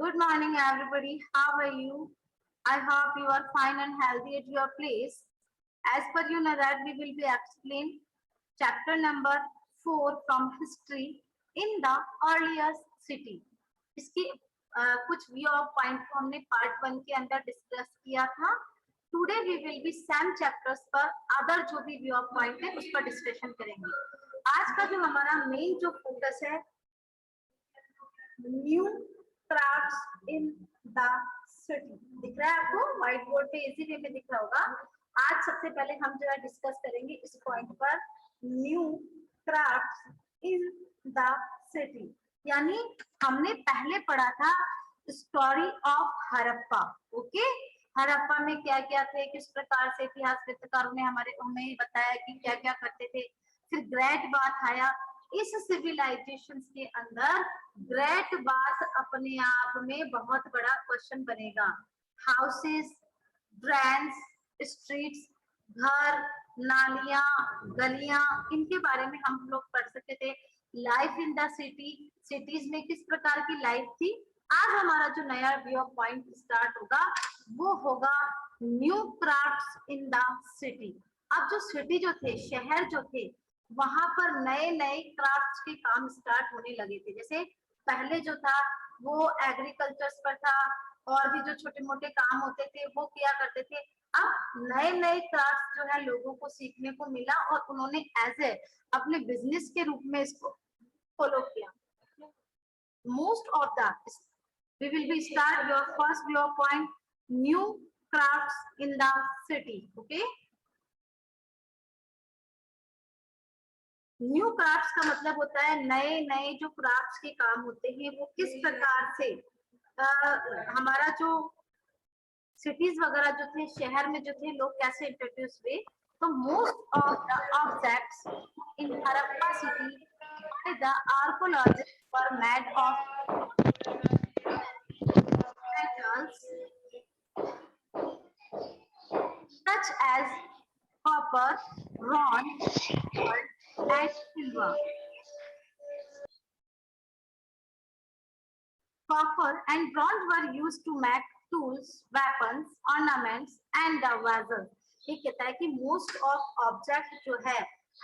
Good morning, everybody. How are you? I hope you are fine and healthy at your place. As per you know that we will be explaining chapter number 4 from history in the earliest city. इसकी कुछ view of point को हमने part 1 के अंदर discuss किया था. Today we will be same chapters पर other जो भी व्यू ऑफ पॉइंट है उस पर डिस्कशन करेंगे. आज का जो हमारा मेन जो फोकस है new crafts in the city. दिख रहा है आपको व्हाइट बोर्ड पे इजी वे में दिख रहा होगा. आज सबसे पहले हम जो है डिस्कस करेंगे इस पॉइंट पर new crafts in the city. यानी हमने पहले पढ़ा था story of Harappa. Okay, Harappa में क्या क्या थे, किस प्रकार से इतिहासकारों ने हमें बताया कि क्या क्या करते थे. फिर ग्रेट बाथ आया. इस सिविलाइजेशन के अंदर ग्रेट बाथ अपने आप में बहुत बड़ा क्वेश्चन बनेगा. हाउसेस, ड्रेन्स, स्ट्रीट्स, घर, नालियां, गलियां, इनके बारे में हम लोग पढ़ सकते थे. Life in the city, cities में किस प्रकार की लाइफ थी. आज हमारा जो नया व्यू ऑफ पॉइंट स्टार्ट होगा वो होगा new crafts in the city. अब जो सिटी जो थे, शहर जो थे, वहां पर नए नए क्राफ्ट्स के काम स्टार्ट होने लगे थे. जैसे पहले जो था वो एग्रीकल्चर पर था और भी जो छोटे मोटे काम होते थे वो किया करते थे. अब नए नए क्राफ्ट जो है लोगों को सीखने को मिला और उन्होंने एज ए अपने बिजनेस के रूप में इसको फॉलो किया. Most of the we will be start your first view point new crafts in the city. okay, new crafts का मतलब होता है नए नए जो क्राफ्ट्स के काम होते हैं वो किस प्रकार से हमारा जो सिटीज वगैरह जो थे, शहर में जो थे, लोग कैसे इंट्रोड्यूस हुए. तो most of the objects in Harappa city by the archaeologist were made of metals such as copper, bronze, gold and silver. Copper and bronze were used to make tools, weapons, ornaments and the vessels. ये कहता है कि most of object जो है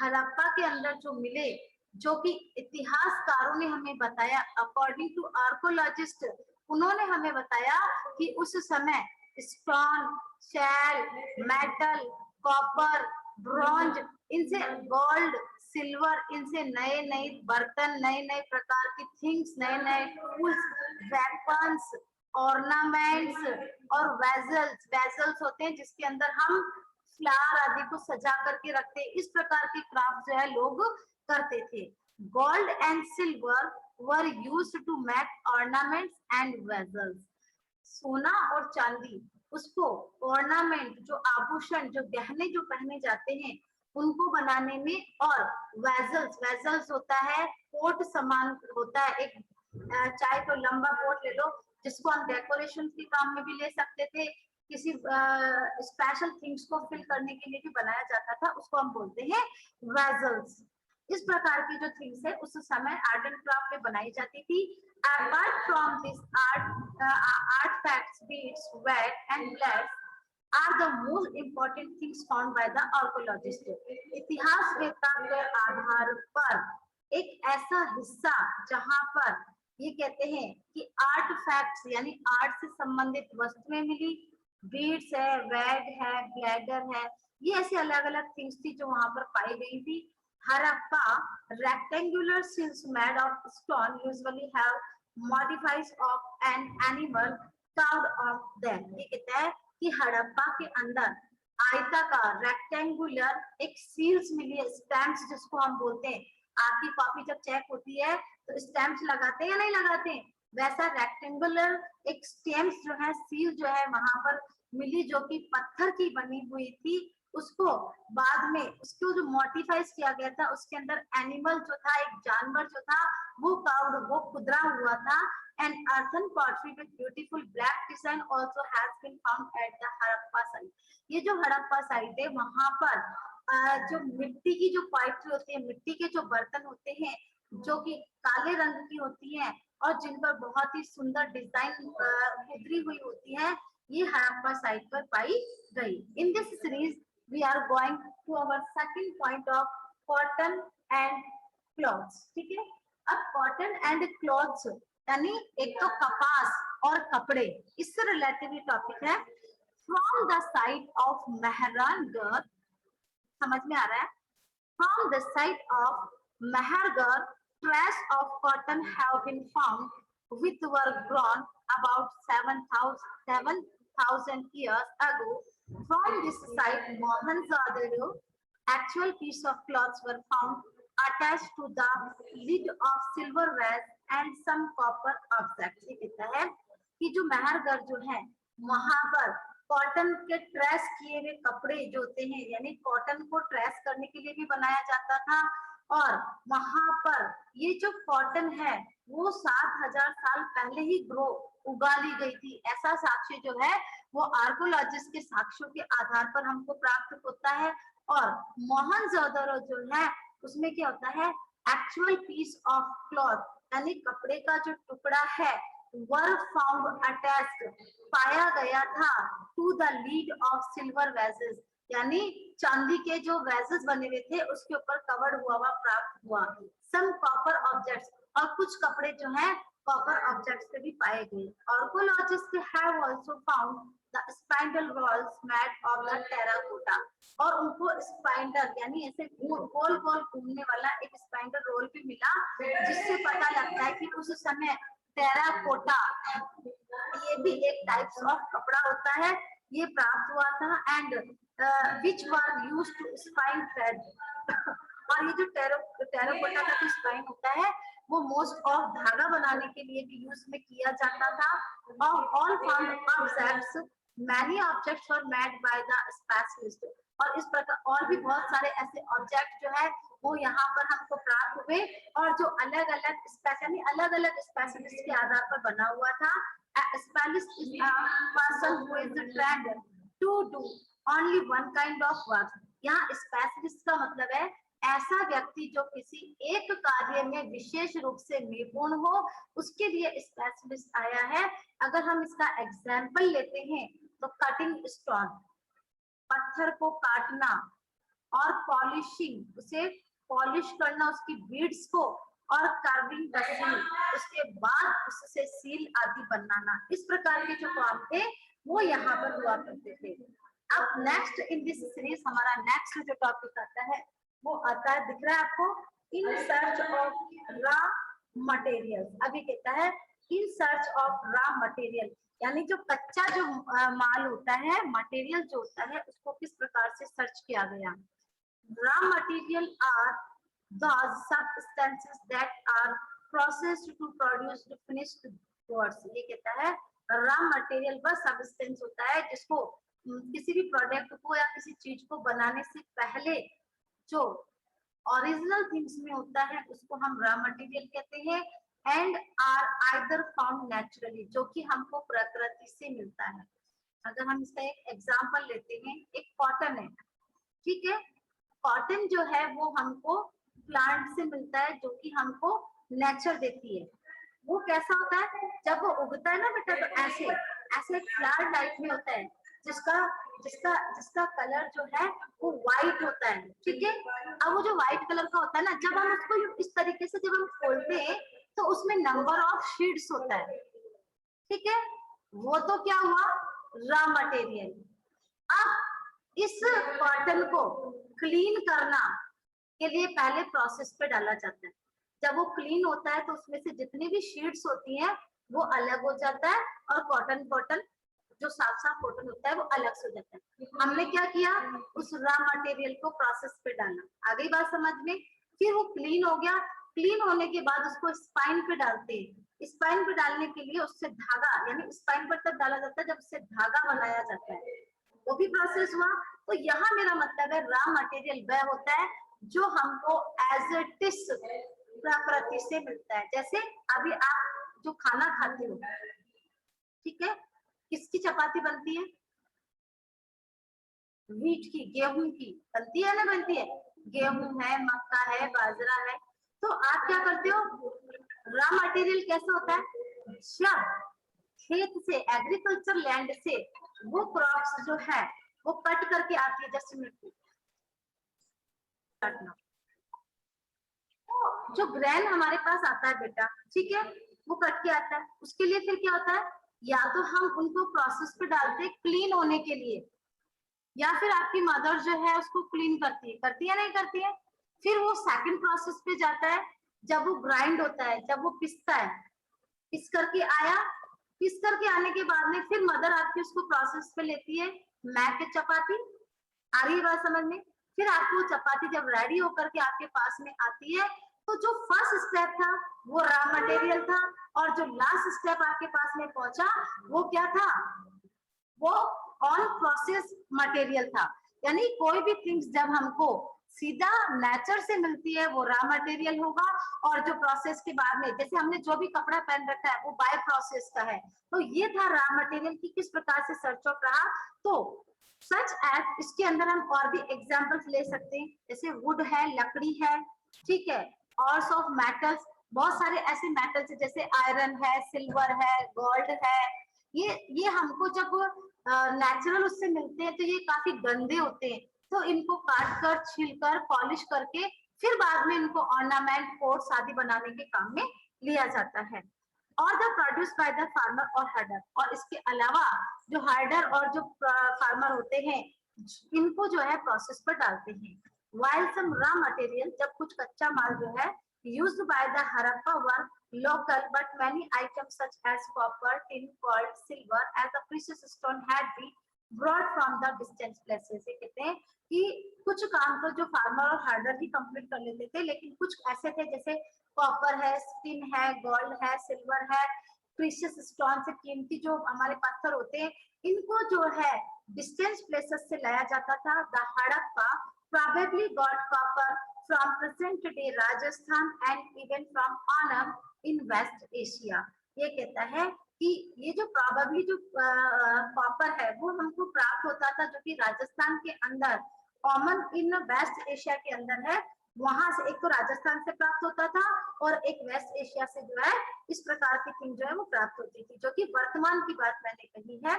हड़प्पा के अंदर जो मिले, जो कि इतिहासकारों ने हमें बताया, अकॉर्डिंग टू आर्कोलॉजिस्ट, उन्होंने हमें बताया कि उस समय stone, shell, metal, copper, bronze, इनसे गोल्ड, सिल्वर, इनसे नए नए बर्तन, नए नए प्रकार की थिंग्स, नए नए टूल्स, वेपन्स, ऑर्नामेंट्स और वेजल्स. वेजल्स होते हैं जिसके अंदर हम फ्लावर आदि को सजा करके रखते हैं. इस प्रकार के क्राफ्ट जो है लोग करते थे. Gold and silver were used to make ornaments and vessels. सोना और चांदी, उसको ऑर्नामेंट, जो आभूषण, जो गहने जो पहने जाते हैं उनको बनाने में, और वेजल्स, वेजल्स होता है पोट समान होता है. एक चाहे तो लंबा पोट ले लो जिसको हम डेकोरेशन के काम में भी ले सकते थे, किसी स्पेशल थिंग्स को फिल करने के लिए भी बनाया जाता था, उसको हम बोलते हैं वेजल्स. इस प्रकार की जो थिंग्स है उस समय आर्ट एंड क्राफ्ट में बनाई जाती थी. Apart from this artifacts, beads, wax and glass are the most important things found by the archaeologist. इतिहासवेत्ता के आधार पर एक ऐसा हिस्सा जहां पर ये कहते हैं कि आर्टिफैक्ट्स यानी आर्ट से संबंधित वस्तुएं मिली, बीड्स है, वैग है, ब्लैडर है, ये ऐसे अलग अलग थिंग्स थी जो वहां पर पाई गई थी. Harappa rectangular seals made of stone usually have modifies of an animal carved of them. ये कहता है कि हड़प्पा के अंदर आयताकार रेक्टेंगुलर एक सील्स मिली है, स्टैम्प्स जिसको हम बोलते हैं. आपकी कॉपी जब चेक होती है तो स्टैम्प्स लगाते हैं या नहीं लगाते हैं, वैसा रेक्टेंगुलर एक स्टैम्प्स जो है, सील जो है वहां पर मिली, जो कि पत्थर की बनी हुई थी. उसको बाद में उसको जो मॉडिफाइज किया गया था, उसके अंदर एनिमल जो था, एक जानवर जो था वो कार्व्ड, वो खुदरा हुआ था. And earthen pottery with beautiful black design also has been found at the Harappa site. ये जो हड़प्पा साइट है वहां पर जो मिट्टी की जो पॉटरी होती है, मिट्टी के जो बर्तन होते हैं जो कि काले रंग की होती है, और जिन पर बहुत ही सुंदर डिजाइन उतरी हुई होती है, ये हड़प्पा साइट पर पाई गई। In this series we are going to our second point of cotton and clothes. ठीक है, अब कॉटन एंड क्लॉथ्स यानी एक तो कपास और कपड़े, इससे रिलेटेड टॉपिक है। From the side of Mehrangarh, समझ में आ रहा है? From the site of Mahargarh, traces of cotton have been found, which were grown about 7,000 years ago. From this site, Mohenjo-daro, actual piece of cloths were found attached to the lid of silver vase and some copper objects. ये कहता है कि जो मेहरगढ़ जो है वहां पर cotton के ट्रेस किए हुए कपड़े जो होते हैं, यानी कॉटन को ट्रेस करने के लिए भी बनाया जाता था, और वहां पर ये जो कॉटन है वो 7,000 साल पहले ही उगा ली गई थी, ऐसा साक्ष्य जो है वो आर्कोलॉजिस्ट के साक्ष्यों के आधार पर हमको प्राप्त होता है। और मोहनजोदड़ो जो है उसमें क्या होता है, एक्चुअल पीस ऑफ क्लॉथ यानी कपड़े का जो टुकड़ा है वर फाउंड अटैच्ड, पाया गया था to the lead of silver vases, यानी चांदी के जो वेसेस बने हुए थे उसके ऊपर कवर हुआ प्राप्त हुआ। सम कॉपर ऑब्जेक्ट्स, और कुछ कपड़े जो हैं कॉपर ऑब्जेक्ट्स पे भी पाए गए। Archaeologists have also found the spindle rolls made of the terracotta, और उनको स्पाइंडल यानी ऐसे गोल गोल घूमने वाला एक स्पाइंडल रोल भी मिला, जिससे पता लगता है कि उस समय टेराकोटा ये भी एक टाइप्स ऑफ कपड़ा होता है, ये प्राप्त हुआ था। And which were used to spin thread, और ये जो टेराकोटा का जो स्पाइन होता है वो मोस्ट ऑफ धागा बनाने के लिए भी यूज में किया जाता था। All found objects, many objects were made by the specialist, और इस प्रकार और भी बहुत सारे ऐसे ऑब्जेक्ट जो है वो यहाँ पर हमको प्राप्त हुए, और जो अलग अलग स्पेशलिस्ट के आधार पर बना हुआ था। Specialist is a person who is trained to do only one kind of work. यहाँ स्पेशलिस्ट का मतलब है ऐसा व्यक्ति जो किसी एक कार्य में विशेष रूप से निपुण हो, उसके लिए स्पेशलिस्ट आया है। अगर हम इसका एग्जाम्पल लेते हैं तो कटिंग स्टोन, पत्थर को काटना, और पॉलिशिंग, उसे पॉलिश करना उसकी बीड्स को, और कार्विंग द सील, उसके बाद उससे सील आदि बनाना, इस प्रकार के जो काम थे वो यहाँ पर हुआ करते थे। अब नेक्स्ट इन दिस सीरीज हमारा नेक्स्ट जो टॉपिक आता है वो आता है, दिख रहा है आपको, in search of raw material. अभी कहता है in search of raw material, यानी जो कच्चा जो माल होता है, मटेरियल जो होता है, उसको किस प्रकार से सर्च किया गया। Raw material are those substances that are processed to produce the finished goods। ये कहता है रॉ मटेरियल वह सब्सटेंस होता है जिसको किसी भी प्रोडक्ट को या किसी चीज को बनाने से पहले जो ओरिजिनल थिंग्स में होता है उसको हम रॉ मटेरियल कहते हैं। And are either found naturally, जो कि हमको प्रकृति से मिलता है। अगर हम इसका एक एग्जांपल लेते हैं, एक कॉटन है, ठीक है, कॉटन जो है वो हमको प्लांट से मिलता है, जो कि हमको नेचर देती है। वो कैसा होता है, जब वो उगता है ना बेटा, तो ऐसे ऐसे फ्लावर टाइप में होता है, जिसका जिसका जिसका कलर जो है वो व्हाइट होता है, ठीक है। अब वो जो व्हाइट कलर का होता है ना, जब हम उसको इस तरीके से जब हम खोलते हैं तो उसमें नंबर ऑफ शीट्स होता है, ठीक है। वो तो क्या हुआ, रॉ मटेरियल। अब इस कॉटन को क्लीन करना के लिए पहले प्रोसेस पे डाला जाता है। जब वो क्लीन होता है तो उसमें से जितनी भी शीट्स होती हैं वो अलग हो जाता है, और कॉटन जो साफ कॉटन होता है वो अलग से हो जाता है। हमने क्या किया, उस रॉ मटेरियल को प्रोसेस पे डाला, आ गई बात समझ में। फिर वो क्लीन हो गया, क्लीन होने के बाद उसको स्पाइन पे डालते हैं। स्पाइन पे डालने के लिए उससे धागा, यानी स्पाइन पर तब डाला जाता है जब उससे धागा बनाया जाता है, वो भी प्रोसेस हुआ। तो यहाँ मेरा मतलब है रॉ मटेरियल वह होता है जो हमको एज इट इज प्रकृति से मिलता है। जैसे अभी आप जो खाना खाते हो, ठीक है, किसकी चपाती बनती है, व्हीट की, गेहूं की बनती है ना, बनती है, गेहूं है, मक्का है, बाजरा है। तो आप क्या करते हो, रॉ मटेरियल कैसे होता है, जब खेत से एग्रीकल्चर लैंड से वो क्रॉप्स जो है वो कट करके आती है, जस्ट मिनट काटना, जो ग्रेन हमारे पास आता है बेटा, ठीक है, वो कट के आता है, उसके लिए फिर क्या होता है, या तो हम उनको प्रोसेस पे डालते हैं क्लीन होने के लिए, या फिर आपकी मदर जो है उसको क्लीन करती है नहीं करती है, फिर वो सेकंड प्रोसेस पे जाता है, जब वो ग्राइंड होता है, जब वो पिसता है, पिस करके आया, पिस करके आने के बाद में फिर मदर आपकी उसको प्रोसेस पे लेती है, मैक चपाती, आ रही है बात समझ में, फिर आपको चपाती जब रेडी होकर के आपके पास में आती है, तो जो फर्स्ट स्टेप था वो रॉ मटेरियल था, और जो लास्ट स्टेप आपके पास में पहुंचा वो क्या था, वो ऑन प्रोसेस मटेरियल था। यानी कोई भी थिंग्स जब हमको सीधा नेचर से मिलती है वो रॉ मटेरियल होगा, और जो प्रोसेस के बाद में, जैसे हमने जो भी कपड़ा पहन रखा है वो बाय प्रोसेस का है, तो ये था रॉ मटेरियल की किस प्रकार से सर्च ऑफ रहा। तो सच एज इसके अंदर हम और भी एग्जांपल्स ले सकते हैं, जैसे वुड है, लकड़ी है, ठीक है, और ऑफ मेटल्स, बहुत सारे ऐसे मेटल्स है जैसे आयरन है, सिल्वर है, गोल्ड है, ये हमको जब नेचुरल उससे मिलते हैं तो ये काफी गंदे होते हैं, तो इनको काट कर, छील कर, पॉलिश करके फिर बाद में इनको ऑर्नामेंट, पोर्ट्स आदि बनाने के काम में लिया जाता है। और the produce by the farmer और हर्डर, और इसके अलावा जो हर्डर और जो फार्मर होते हैं इनको जो है प्रोसेस पर डालते हैं। while some raw material, जब कुछ कच्चा माल जो है used by the Harappa were local, but many items such as copper, tin, gold, silver as a precious stone had been brought from the distant places। ये कहते हैं कि कुछ काम तो जो फार्मर और हार्डर ही कंप्लीट कर लेते थे, लेकिन कुछ ऐसे थे जैसे कॉपर है, टिन है, गोल्ड है, सिल्वर है, प्रीशियस स्टोन से कीमती जो हमारे पत्थर होते हैं, इनको जो है डिस्टेंस प्लेसेस से लाया जाता था। The Harappa probably got copper from present day Rajasthan and even from Annam in West Asia। ये कहता है कि ये जो probably जो कॉपर है वो हमको प्राप्त होता था, जो कि राजस्थान के अंदर कॉमन इन वेस्ट एशिया के अंदर है, वहां से एक तो राजस्थान से प्राप्त होता था और एक वेस्ट एशिया से जो है इस प्रकार की थिंग जो है वो प्राप्त होती थी, जो कि वर्तमान की बात मैंने कही है।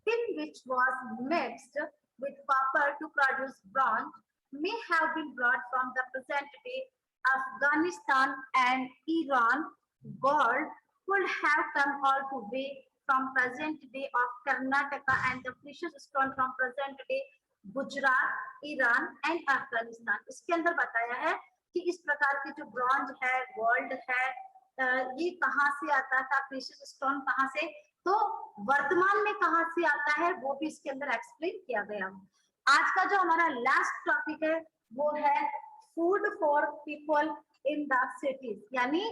tin which was mixed with copper to produce bronze may have been brought from the present day Afghanistan and Iran। Gold could have come all the way from present day of Karnataka and the precious stone from present day Gujarat, Iran and Afghanistan. इसके अंदर बताया है कि इस प्रकार की जो bronze है, गोल्ड है, ये कहाँ से आता था, प्रीशियस स्टोन कहाँ से, तो वर्तमान में कहाँ से आता है वो भी इसके अंदर एक्सप्लेन किया गया। आज का जो हमारा लास्ट टॉपिक है वो है food for people in the cities, यानी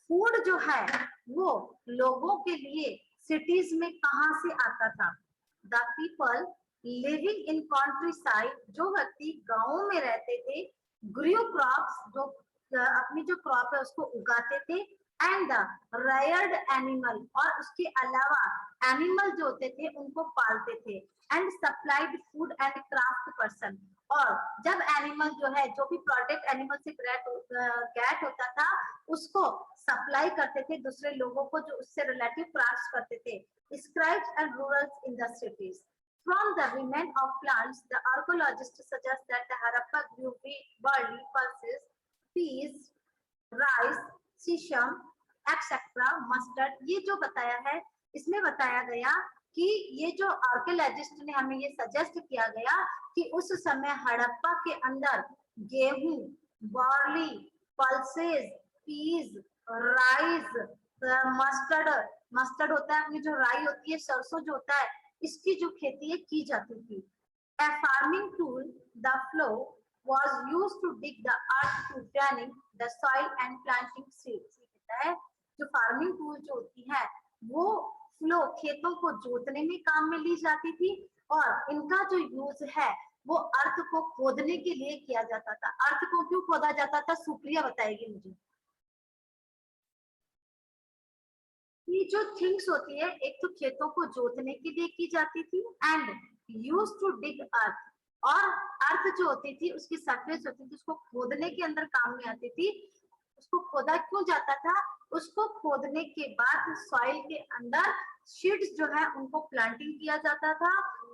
फूड जो है वो लोगों के लिए सिटीज में कहाँ से आता था। The people living in country side, जो व्यक्ति गांवों में रहते थे, ग्रू क्रॉप्स, जो अपनी जो क्रॉप है उसको उगाते थे, एंड द रेयर्ड एनिमल, और उसके अलावा एनिमल जो होते थे उनको पालते थे, and supplied food and craft person, और जब एनिमल जो है, जो भी प्रोडक्ट एनिमल से गेट होता था उसको सप्लाई करते थे दूसरे लोगों को जो उससे रिलेटिव क्राफ्ट्स करते थे। Scribes and rulers in the cities. From the remains of plants, the archaeologists suggest that the Harappa grew wheat, barley, pulses, peas, rice, sesame, etc. mustard। ये जो बताया है इसमें बताया गया कि ये जो आर्कियोलॉजिस्ट ने हमें ये सजेस्ट किया गया कि उस समय हड़प्पा के अंदर गेहूं, barley, pulses, peas, rice, mustard होता है, अपनी जो राई होती है, सरसों जो होता है, इसकी जो खेती है की जाती थी। A farming tool, the plow, was used to dig the earth to draining the soil and planting seeds। कहता है जो फार्मिंग टूल जो होती है वो फ्लो, खेतों को जोतने में काम में ली जाती थी, और इनका जो यूज है वो अर्थ को खोदने के लिए किया जाता था। अर्थ को क्यों खोदा जाता था, सुप्रिया बताएगी मुझे। ये जो थिंग्स होती है, एक तो खेतों को जोतने के लिए की जाती थी, एंड यूज टू डिग अर्थ, और अर्थ जो होती थी उसकी सरफेस होती थी उसको खोदने के अंदर काम में आती थी। उसको खोदा क्यों जाता था? उसको खोदने के बाद सॉइल के अंदर सीड्स जो है उनको प्लांटिंग किया जाता था,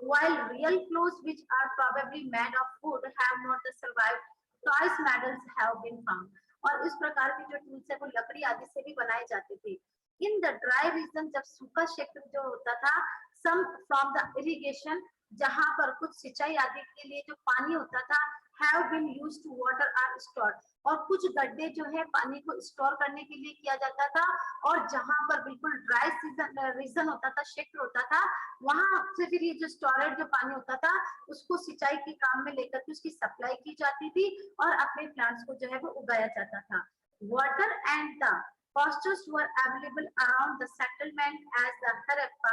while real clothes which are probably made of wood have not survived, twice medals have been found. और इस प्रकार के जो टूल्स है वो लकड़ी आदि से भी बनाए जाते थे। इन द ड्राई रीजन, जब सूखा क्षेत्र जो होता था, सम फ्रॉम द इरिगेशन, जहां पर कुछ सिंचाई आदि के लिए जो पानी होता था, have been used to water or stored, और कुछ गड्ढे जो है पानी को स्टोर करने के लिए किया जाता था, और जहां पर बिल्कुल ड्राई सीजन रीजन होता था, क्षेत्र होता था, वहां से फिर ये जो स्टोरेज जो पानी होता था उसको सिंचाई के काम में लेकर के उसकी सप्लाई की जाती थी और अपने प्लांट्स को जो है वो उगाया जाता था। Water and the pastures were available around the settlement as the Harappa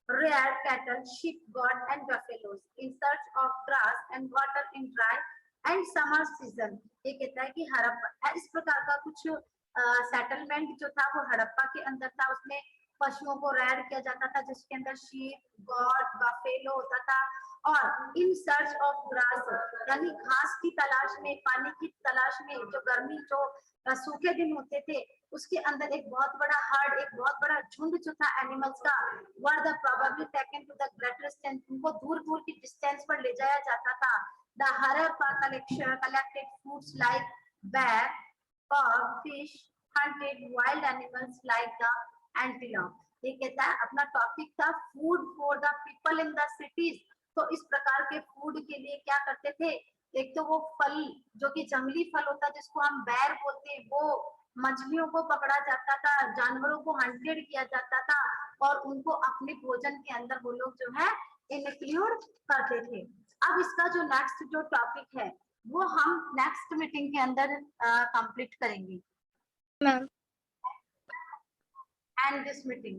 reared cattle, sheep, goat and buffaloes in search of grass and water in dry and summer season। ये कहता है कि हड़प्पा इस प्रकार का कुछ सेटलमेंट जो था वो हड़प्पा के अंदर था, उसमें पशुओं को रेयर किया जाता था जिसके अंदर शीप, गॉड, बफेलो होता था, और इन सर्च ऑफ ग्रास यानी घास की तलाश में, पानी की तलाश में, जो गर्मी जो सूखे दिन होते थे उसके अंदर एक बहुत बड़ा हर्ड, एक बहुत बड़ा झुंड जो था एनिमल्स का, were the probably taken to the greater distance, उनको दूर दूर की डिस्टेंस पर ले जाया जाता था। The Harappa collected foods like bear, pug, fish, hunted wild animals like the antelope। ये कहता है अपना टॉपिक था food for the people in the cities. तो इस प्रकार के फूड के लिए क्या करते थे, एक तो वो फल जो कि जंगली फल होता है जिसको हम बैर बोलते हैं, वो मछलियों को पकड़ा जाता था, जानवरों को हंटेड किया जाता था और उनको अपने भोजन के अंदर वो लोग जो है इंक्लूड करते थे। अब इसका जो नेक्स्ट जो टॉपिक है वो हम नेक्स्ट मीटिंग के अंदर कंप्लीट करेंगे। Ma'am and this meeting